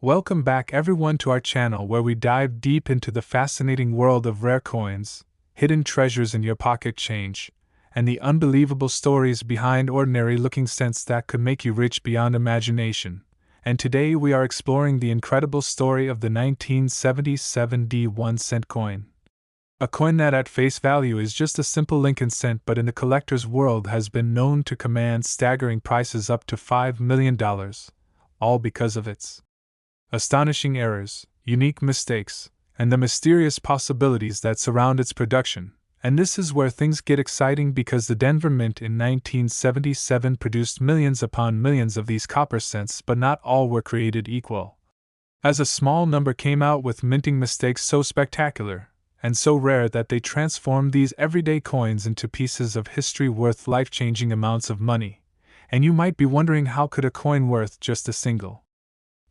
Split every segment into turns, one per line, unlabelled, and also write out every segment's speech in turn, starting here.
Welcome back everyone to our channel where we dive deep into the fascinating world of rare coins, hidden treasures in your pocket change, and the unbelievable stories behind ordinary-looking cents that could make you rich beyond imagination. And today we are exploring the incredible story of the 1977 1-cent coin. A coin that at face value is just a simple Lincoln cent but in the collector's world has been known to command staggering prices up to $5 million, all because of its astonishing errors, unique mistakes, and the mysterious possibilities that surround its production. And this is where things get exciting because the Denver Mint in 1977 produced millions upon millions of these copper cents, but not all were created equal. As a small number came out with minting mistakes so spectacular and so rare that they transformed these everyday coins into pieces of history worth life-changing amounts of money. And you might be wondering, how could a coin worth just a single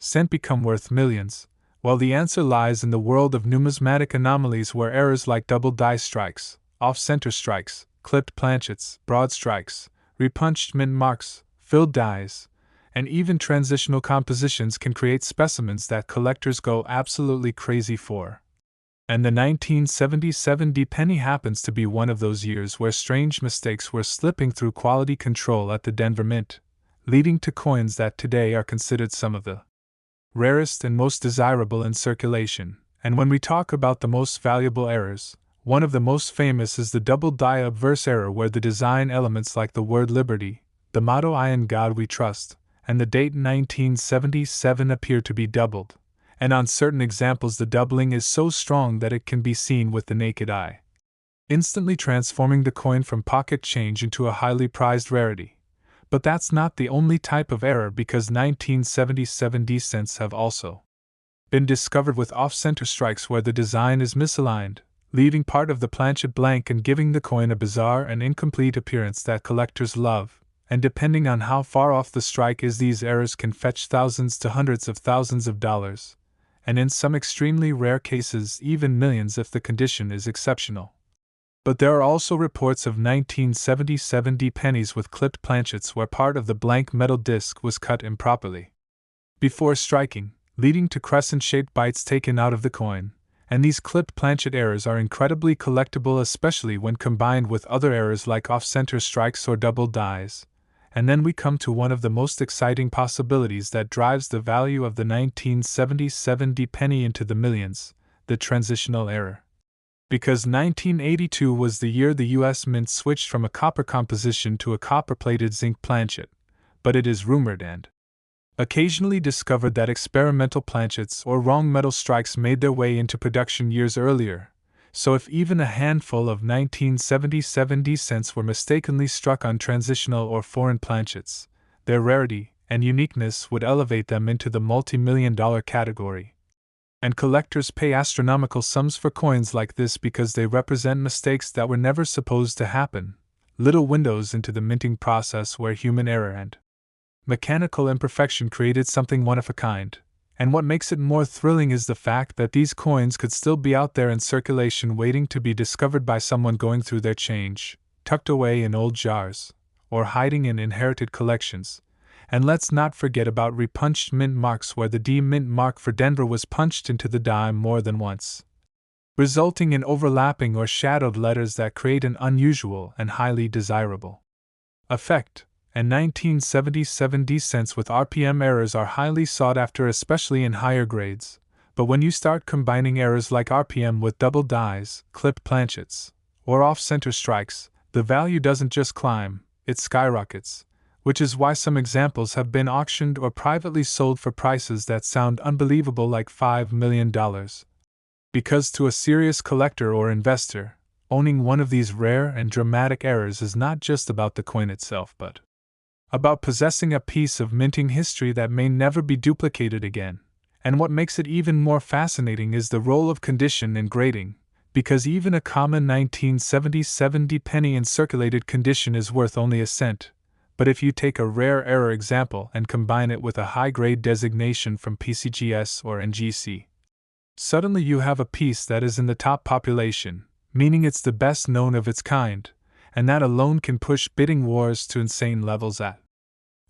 cent become worth millions? Well, the answer lies in the world of numismatic anomalies where errors like double die strikes, off-center strikes, clipped planchets, broad strikes, repunched mint marks, filled dies, and even transitional compositions can create specimens that collectors go absolutely crazy for. And the 1977 penny happens to be one of those years where strange mistakes were slipping through quality control at the Denver Mint, leading to coins that today are considered some of the rarest and most desirable in circulation. And when we talk about the most valuable errors, one of the most famous is the double die obverse error, where the design elements like the word liberty, the motto "I in God we trust," and the date 1977 appear to be doubled. And on certain examples the doubling is so strong that it can be seen with the naked eye, instantly transforming the coin from pocket change into a highly prized rarity. But that's not the only type of error, because 1977 cents have also been discovered with off-center strikes where the design is misaligned, leaving part of the planchet blank and giving the coin a bizarre and incomplete appearance that collectors love. And depending on how far off the strike is, these errors can fetch thousands to hundreds of thousands of dollars, and in some extremely rare cases even millions if the condition is exceptional. But there are also reports of 1977 pennies with clipped planchets where part of the blank metal disc was cut improperly before striking, leading to crescent-shaped bites taken out of the coin. And these clipped planchet errors are incredibly collectible, especially when combined with other errors like off-center strikes or double dies. And then we come to one of the most exciting possibilities that drives the value of the 1977 penny into the millions: the transitional error. Because 1982 was the year the U.S. Mint switched from a copper composition to a copper-plated zinc planchet, but it is rumored and occasionally discovered that experimental planchets or wrong metal strikes made their way into production years earlier. So if even a handful of 1977 cents were mistakenly struck on transitional or foreign planchets, their rarity and uniqueness would elevate them into the multi-million-dollar category. And collectors pay astronomical sums for coins like this because they represent mistakes that were never supposed to happen, little windows into the minting process where human error and mechanical imperfection created something one of a kind. And what makes it more thrilling is the fact that these coins could still be out there in circulation waiting to be discovered by someone going through their change, tucked away in old jars, or hiding in inherited collections. And let's not forget about repunched mint marks, where the D mint mark for Denver was punched into the dime more than once, resulting in overlapping or shadowed letters that create an unusual and highly desirable effect. And 1977 cents with RPM errors are highly sought after, especially in higher grades. But when you start combining errors like RPM with double dies, clipped planchets, or off-center strikes, the value doesn't just climb, it skyrockets. Which is why some examples have been auctioned or privately sold for prices that sound unbelievable, like $5 million. Because to a serious collector or investor, owning one of these rare and dramatic errors is not just about the coin itself, but about possessing a piece of minting history that may never be duplicated again. And what makes it even more fascinating is the role of condition in grading, because even a common 1977 penny in circulated condition is worth only a cent. But if you take a rare error example and combine it with a high-grade designation from PCGS or NGC, suddenly you have a piece that is in the top population, meaning it's the best known of its kind, and that alone can push bidding wars to insane levels at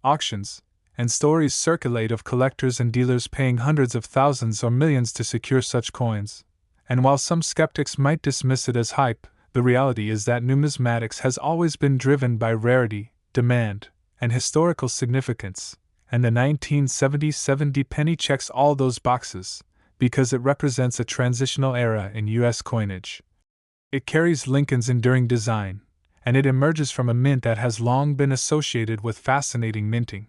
auctions. and stories circulate of collectors and dealers paying hundreds of thousands or millions to secure such coins. And while some skeptics might dismiss it as hype, the reality is that numismatics has always been driven by rarity, demand, and historical significance, and the 1977 penny checks all those boxes, because it represents a transitional era in U.S. coinage. It carries Lincoln's enduring design, and it emerges from a mint that has long been associated with fascinating minting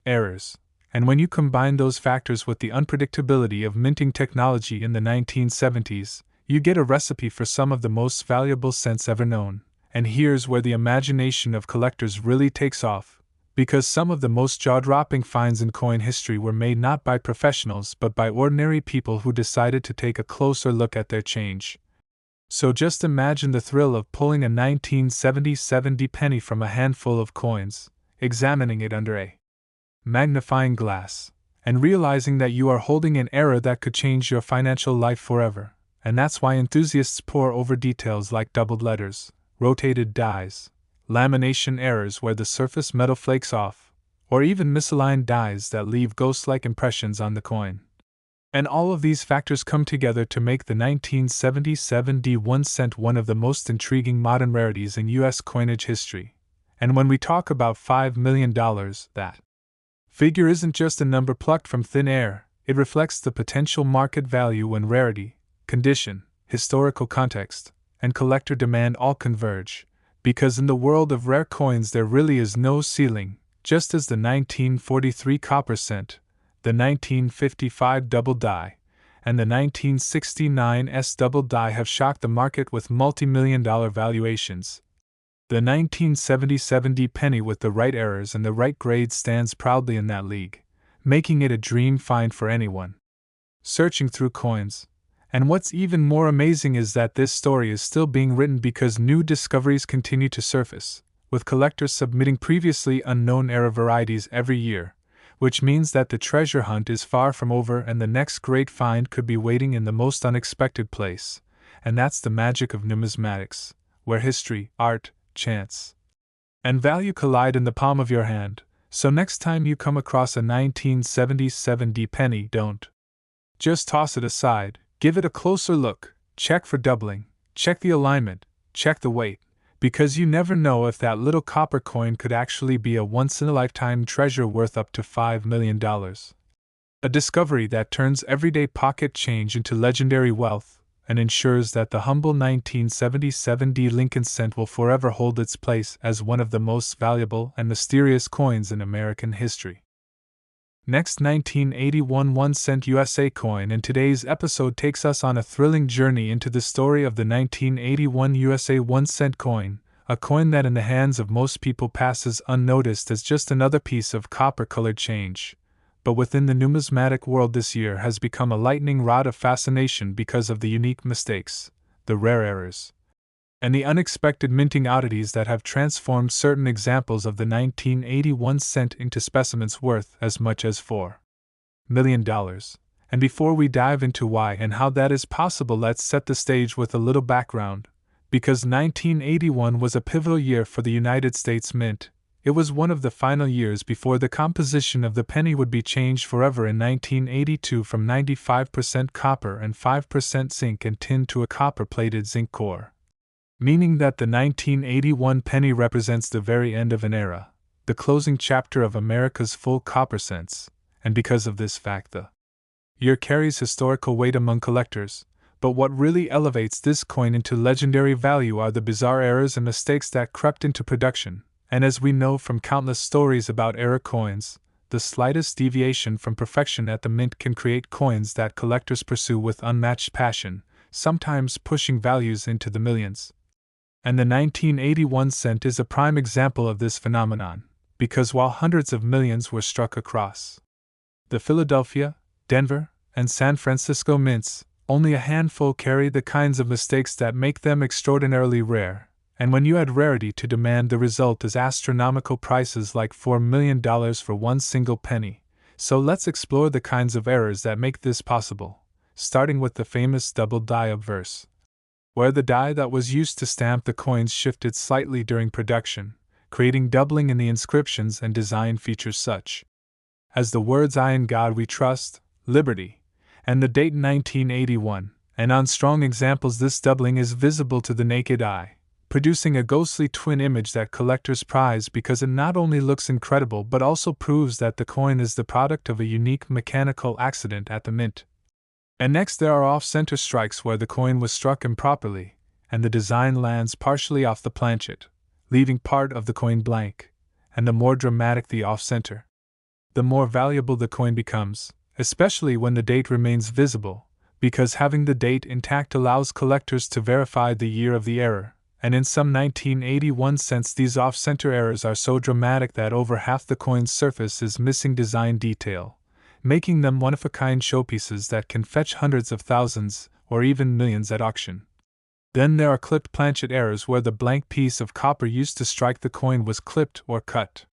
errors. And when you combine those factors with the unpredictability of minting technology in the 1970s, you get a recipe for some of the most valuable cents ever known. And here's where the imagination of collectors really takes off, because some of the most jaw-dropping finds in coin history were made not by professionals but by ordinary people who decided to take a closer look at their change. So just imagine the thrill of pulling a 1977 penny from a handful of coins, examining it under a magnifying glass, and realizing that you are holding an error that could change your financial life forever. And that's why enthusiasts pore over details like doubled letters, rotated dies, lamination errors where the surface metal flakes off, or even misaligned dies that leave ghost-like impressions on the coin. And all of these factors come together to make the 1977 1 cent one of the most intriguing modern rarities in U.S. coinage history. And when we talk about $5 million, that figure isn't just a number plucked from thin air, it reflects the potential market value when rarity, condition, historical context, and collector demand all converge, because in the world of rare coins there really is no ceiling, just as the 1943 copper cent, the 1955 double die, and the 1969 double die have shocked the market with multi-million-dollar valuations. The 1977 penny with the right errors and the right grade stands proudly in that league, making it a dream find for anyone searching through coins. And what's even more amazing is that this story is still being written because new discoveries continue to surface, with collectors submitting previously unknown era varieties every year, which means that the treasure hunt is far from over and the next great find could be waiting in the most unexpected place. And that's the magic of numismatics, where history, art, chance, and value collide in the palm of your hand. So next time you come across a 1977 penny, don't just toss it aside. Give it a closer look, check for doubling, check the alignment, check the weight, because you never know if that little copper coin could actually be a once-in-a-lifetime treasure worth up to $5 million. A discovery that turns everyday pocket change into legendary wealth and ensures that the humble 1977 Lincoln cent will forever hold its place as one of the most valuable and mysterious coins in American history. Next, 1981 1 cent USA coin, and today's episode takes us on a thrilling journey into the story of the 1981 USA 1 cent coin, a coin that in the hands of most people passes unnoticed as just another piece of copper-colored change, but within the numismatic world this year has become a lightning rod of fascination because of the unique mistakes, the rare errors, and the unexpected minting oddities that have transformed certain examples of the 1981 cent into specimens worth as much as $4 million. And before we dive into why and how that is possible, let's set the stage with a little background. Because 1981 was a pivotal year for the United States Mint, it was one of the final years before the composition of the penny would be changed forever in 1982 from 95% copper and 5% zinc and tin to a copper-plated zinc core, meaning that the 1981 penny represents the very end of an era, the closing chapter of America's full copper cents, and because of this fact the year carries historical weight among collectors. But what really elevates this coin into legendary value are the bizarre errors and mistakes that crept into production, and as we know from countless stories about error coins, the slightest deviation from perfection at the mint can create coins that collectors pursue with unmatched passion, sometimes pushing values into the millions. And the 1981 cent is a prime example of this phenomenon, because while hundreds of millions were struck across the Philadelphia, Denver, and San Francisco mints, only a handful carry the kinds of mistakes that make them extraordinarily rare, and when you add rarity to demand, the result is astronomical prices like $4 million for one single penny. So let's explore the kinds of errors that make this possible, starting with the famous double die obverse, where the die that was used to stamp the coins shifted slightly during production, creating doubling in the inscriptions and design features such as the words "I in God we trust," "Liberty," and the date 1981, and on strong examples this doubling is visible to the naked eye, producing a ghostly twin image that collectors prize because it not only looks incredible but also proves that the coin is the product of a unique mechanical accident at the mint. And next there are off-center strikes where the coin was struck improperly, and the design lands partially off the planchet, leaving part of the coin blank, and the more dramatic the off-center, the more valuable the coin becomes, especially when the date remains visible, because having the date intact allows collectors to verify the year of the error, and in some 1981 cents these off-center errors are so dramatic that over half the coin's surface is missing design detail, making them one-of-a-kind showpieces that can fetch hundreds of thousands, or even millions at auction. Then there are clipped planchet errors where the blank piece of copper used to strike the coin was clipped or cut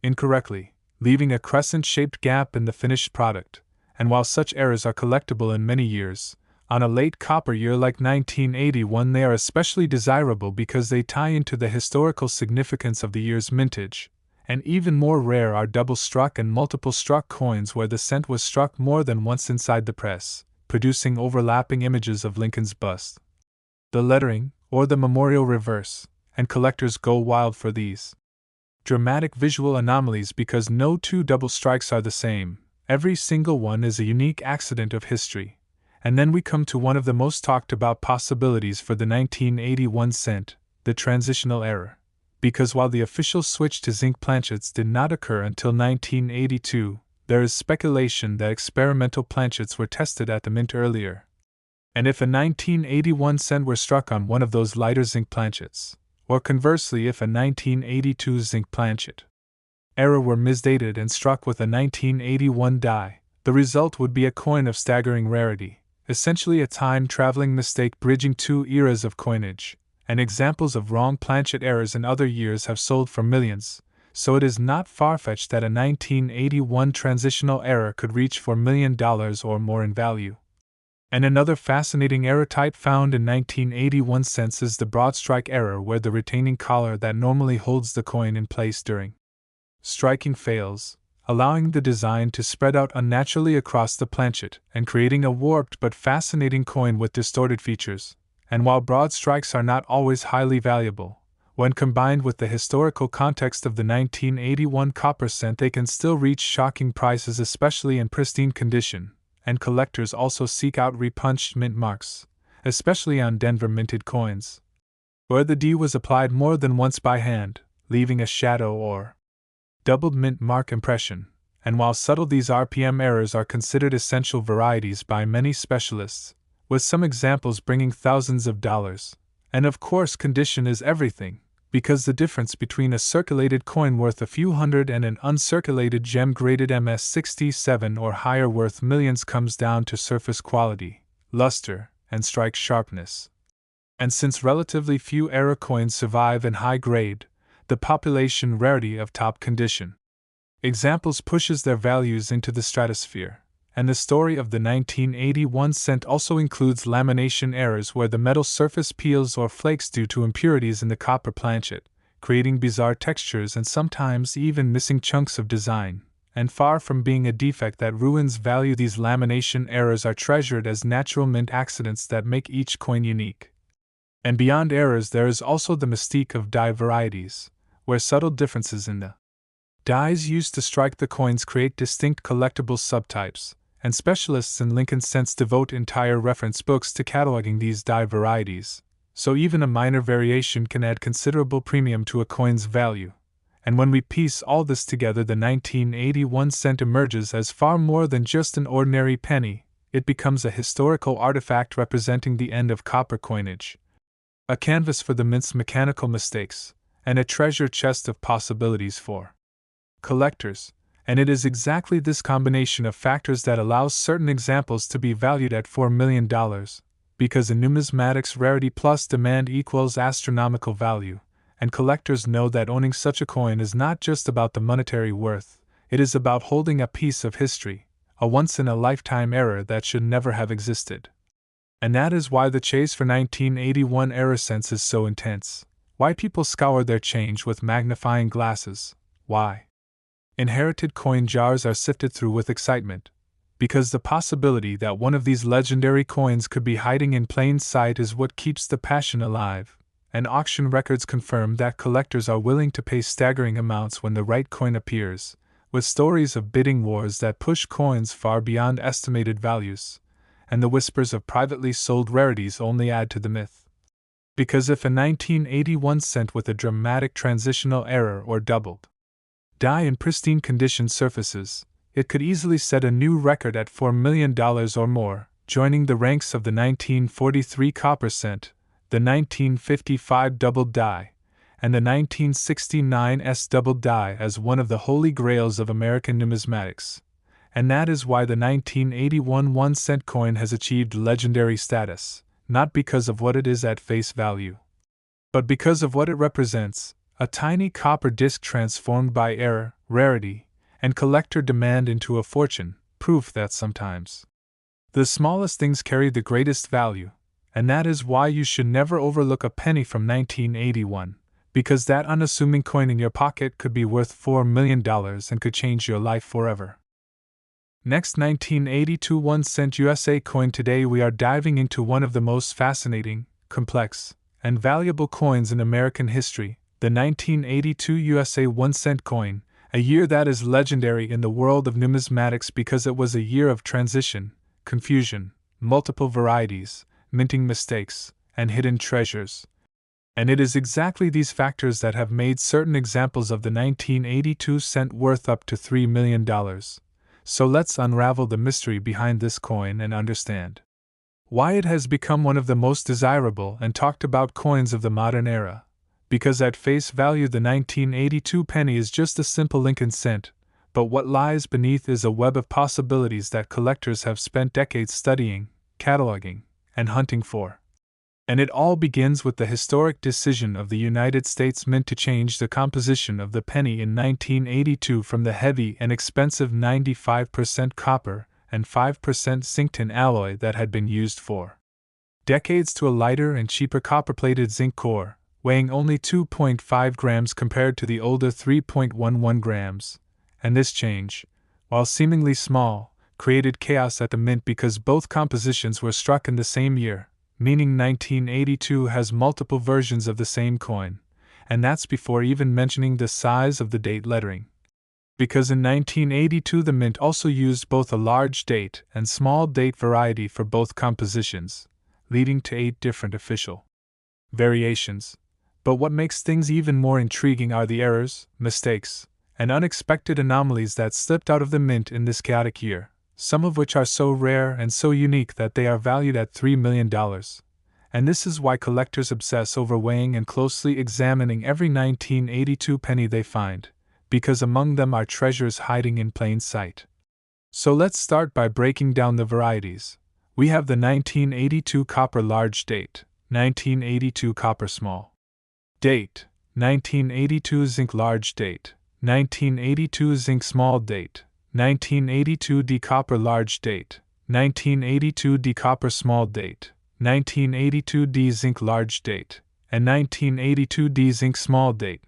incorrectly, leaving a crescent-shaped gap in the finished product, and while such errors are collectible in many years, on a late copper year like 1981 they are especially desirable because they tie into the historical significance of the year's mintage, and even more rare are double-struck and multiple-struck coins where the cent was struck more than once inside the press, producing overlapping images of Lincoln's bust, the lettering, or the memorial reverse, and collectors go wild for these dramatic visual anomalies because no two double strikes are the same. Every single one is a unique accident of history. And then we come to one of the most talked about possibilities for the 1981 cent, the transitional error. Because while the official switch to zinc planchets did not occur until 1982, there is speculation that experimental planchets were tested at the mint earlier. And if a 1981 cent were struck on one of those lighter zinc planchets, or conversely if a 1982 zinc planchet error were misdated and struck with a 1981 die, the result would be a coin of staggering rarity, essentially a time-traveling mistake bridging two eras of coinage, and examples of wrong planchet errors in other years have sold for millions, so it is not far-fetched that a 1981 transitional error could reach $4 million or more in value. And another fascinating error type found in 1981 cents is the broad strike error where the retaining collar that normally holds the coin in place during striking fails, allowing the design to spread out unnaturally across the planchet and creating a warped but fascinating coin with distorted features. And while broad strikes are not always highly valuable, when combined with the historical context of the 1981 copper cent they can still reach shocking prices especially in pristine condition, and collectors also seek out repunched mint marks, especially on Denver minted coins, where the D was applied more than once by hand, leaving a shadow or doubled mint mark impression, and while subtle these RPM errors are considered essential varieties by many specialists, with some examples bringing thousands of dollars. And of course condition is everything, because the difference between a circulated coin worth a few hundred and an uncirculated gem-graded MS-67 or higher worth millions comes down to surface quality, luster, and strike sharpness. And since relatively few error coins survive in high grade, the population rarity of top condition examples pushes their values into the stratosphere. And the story of the 1981 cent also includes lamination errors where the metal surface peels or flakes due to impurities in the copper planchet, creating bizarre textures and sometimes even missing chunks of design. And far from being a defect that ruins value, these lamination errors are treasured as natural mint accidents that make each coin unique. And beyond errors there is also the mystique of die varieties, where subtle differences in the dies used to strike the coins create distinct collectible subtypes, and specialists in Lincoln cents devote entire reference books to cataloging these die varieties, so even a minor variation can add considerable premium to a coin's value. And when we piece all this together, the 1981 cent emerges as far more than just an ordinary penny. It becomes a historical artifact representing the end of copper coinage, a canvas for the mint's mechanical mistakes, and a treasure chest of possibilities for collectors. And it is exactly this combination of factors that allows certain examples to be valued at $4 million, because in numismatics rarity plus demand equals astronomical value, and collectors know that owning such a coin is not just about the monetary worth, it is about holding a piece of history, a once-in-a-lifetime error that should never have existed. And that is why the chase for 1981 error cents is so intense, why people scour their change with magnifying glasses, why Inherited coin jars are sifted through with excitement, because the possibility that one of these legendary coins could be hiding in plain sight is what keeps the passion alive, and auction records confirm that collectors are willing to pay staggering amounts when the right coin appears, with stories of bidding wars that push coins far beyond estimated values, and the whispers of privately sold rarities only add to the myth. Because if a 1981 cent with a dramatic transitional error or doubled die in pristine condition surfaces, it could easily set a new record at $4 million or more, joining the ranks of the 1943 copper cent, the 1955 double die, and the 1969 S double die as one of the holy grails of American numismatics. And that is why the 1981 1-cent coin has achieved legendary status, not because of what it is at face value, but because of what it represents: a tiny copper disc transformed by error, rarity, and collector demand into a fortune, proof that sometimes the smallest things carry the greatest value, and that is why you should never overlook a penny from 1981, because that unassuming coin in your pocket could be worth $4 million and could change your life forever. Next, 1982 1-cent USA coin. Today we are diving into one of the most fascinating, complex, and valuable coins in American history, the 1982 USA 1-cent coin, a year that is legendary in the world of numismatics because it was a year of transition, confusion, multiple varieties, minting mistakes, and hidden treasures. And it is exactly these factors that have made certain examples of the 1982 cent worth up to $3 million. So let's unravel the mystery behind this coin and understand why it has become one of the most desirable and talked about coins of the modern era. Because at face value the 1982 penny is just a simple Lincoln cent, but what lies beneath is a web of possibilities that collectors have spent decades studying, cataloging, and hunting for. And it all begins with the historic decision of the United States Mint to change the composition of the penny in 1982 from the heavy and expensive 95% copper and 5% zinc tin alloy that had been used for decades to a lighter and cheaper copper-plated zinc core, weighing only 2.5 grams compared to the older 3.11 grams. And this change, while seemingly small, created chaos at the mint because both compositions were struck in the same year, meaning 1982 has multiple versions of the same coin, and that's before even mentioning the size of the date lettering. Because in 1982 the mint also used both a large date and small date variety for both compositions, leading to 8 different official variations. But what makes things even more intriguing are the errors, mistakes, and unexpected anomalies that slipped out of the mint in this chaotic year, some of which are so rare and so unique that they are valued at $3 million. And this is why collectors obsess over weighing and closely examining every 1982 penny they find, because among them are treasures hiding in plain sight. So let's start by breaking down the varieties. We have the 1982 copper large date, 1982 copper small date, 1982 zinc large date, 1982 zinc small date, 1982 D copper large date, 1982 D copper small date, 1982 D zinc large date, and 1982 D zinc small date.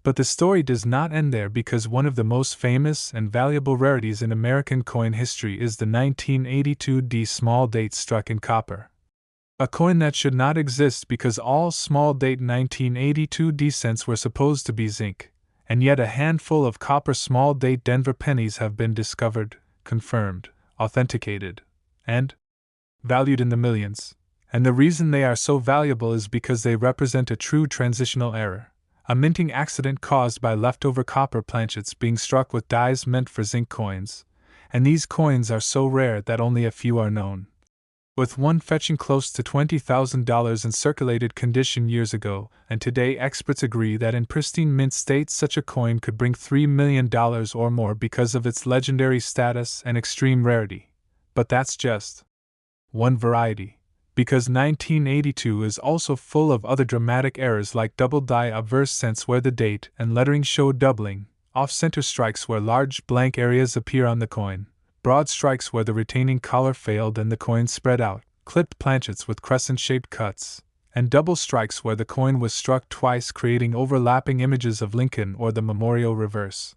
But the story does not end there, because one of the most famous and valuable rarities in American coin history is the 1982 D small date struck in copper. A coin that should not exist because all small date 1982 D cents were supposed to be zinc, and yet a handful of copper small date Denver pennies have been discovered, confirmed, authenticated, and valued in the millions. And the reason they are so valuable is because they represent a true transitional error, a minting accident caused by leftover copper planchets being struck with dies meant for zinc coins, and these coins are so rare that only a few are known, with one fetching close to $20,000 in circulated condition years ago, and today experts agree that in pristine mint state such a coin could bring $3 million or more because of its legendary status and extreme rarity. But that's just one variety, because 1982 is also full of other dramatic errors like double die obverse cents where the date and lettering show doubling, off-center strikes where large blank areas appear on the coin, broad strikes where the retaining collar failed and the coin spread out, clipped planchets with crescent-shaped cuts, and double strikes where the coin was struck twice creating overlapping images of Lincoln or the memorial reverse.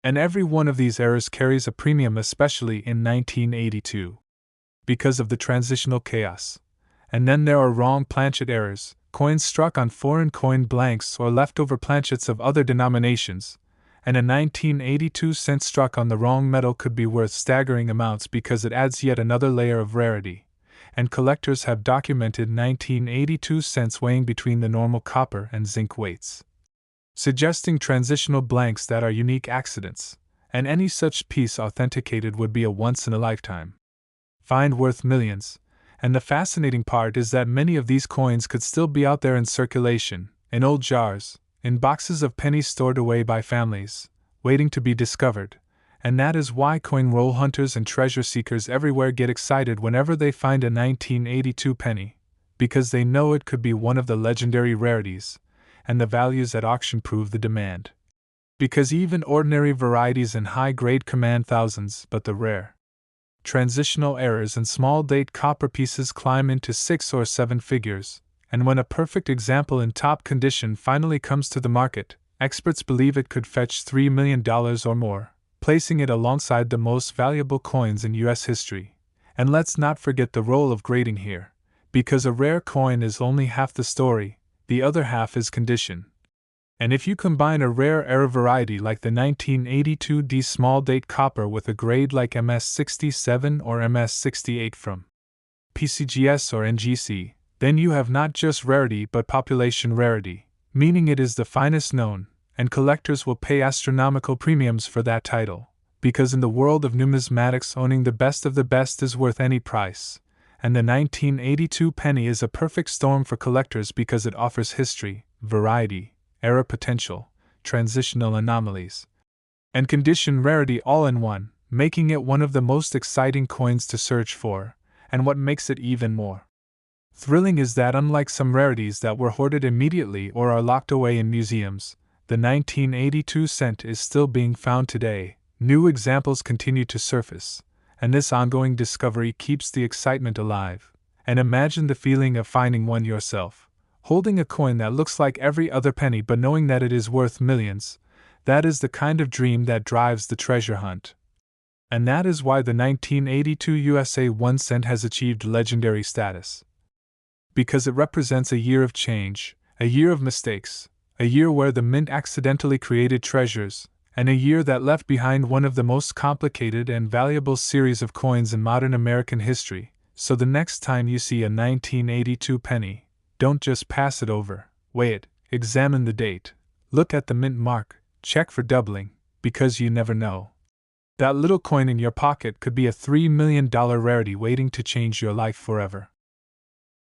And every one of these errors carries a premium, especially in 1982, because of the transitional chaos. And then there are wrong planchet errors, coins struck on foreign coin blanks or leftover planchets of other denominations, and a 1982 cent struck on the wrong metal could be worth staggering amounts because it adds yet another layer of rarity. And collectors have documented 1982 cents weighing between the normal copper and zinc weights, suggesting transitional blanks that are unique accidents, and any such piece authenticated would be a once-in-a-lifetime find worth millions. And the fascinating part is that many of these coins could still be out there in circulation, in old jars, in boxes of pennies stored away by families, waiting to be discovered. And that is why coin roll hunters and treasure seekers everywhere get excited whenever they find a 1982 penny, because they know it could be one of the legendary rarities, and the values at auction prove the demand. Because even ordinary varieties in high grade command thousands, but the rare transitional errors and small date copper pieces climb into 6 or 7 figures, and when a perfect example in top condition finally comes to the market, experts believe it could fetch $3 million or more, placing it alongside the most valuable coins in U.S. history. And let's not forget the role of grading here, because a rare coin is only half the story, the other half is condition. And if you combine a rare error variety like the 1982D small date copper with a grade like MS67 or MS68 from PCGS or NGC, then you have not just rarity but population rarity, meaning it is the finest known, and collectors will pay astronomical premiums for that title, because in the world of numismatics owning the best of the best is worth any price, and the 1982 penny is a perfect storm for collectors because it offers history, variety, error potential, transitional anomalies, and condition rarity all in one, making it one of the most exciting coins to search for. And what makes it even more thrilling is that unlike some rarities that were hoarded immediately or are locked away in museums, the 1982 cent is still being found today. New examples continue to surface, and this ongoing discovery keeps the excitement alive. And imagine the feeling of finding one yourself, holding a coin that looks like every other penny but knowing that it is worth millions. That is the kind of dream that drives the treasure hunt. And that is why the 1982 USA 1 cent has achieved legendary status. Because it represents a year of change, a year of mistakes, a year where the mint accidentally created treasures, and a year that left behind one of the most complicated and valuable series of coins in modern American history. So the next time you see a 1982 penny, don't just pass it over, weigh it, examine the date, look at the mint mark, check for doubling, because you never know. That little coin in your pocket could be a $3 million rarity waiting to change your life forever.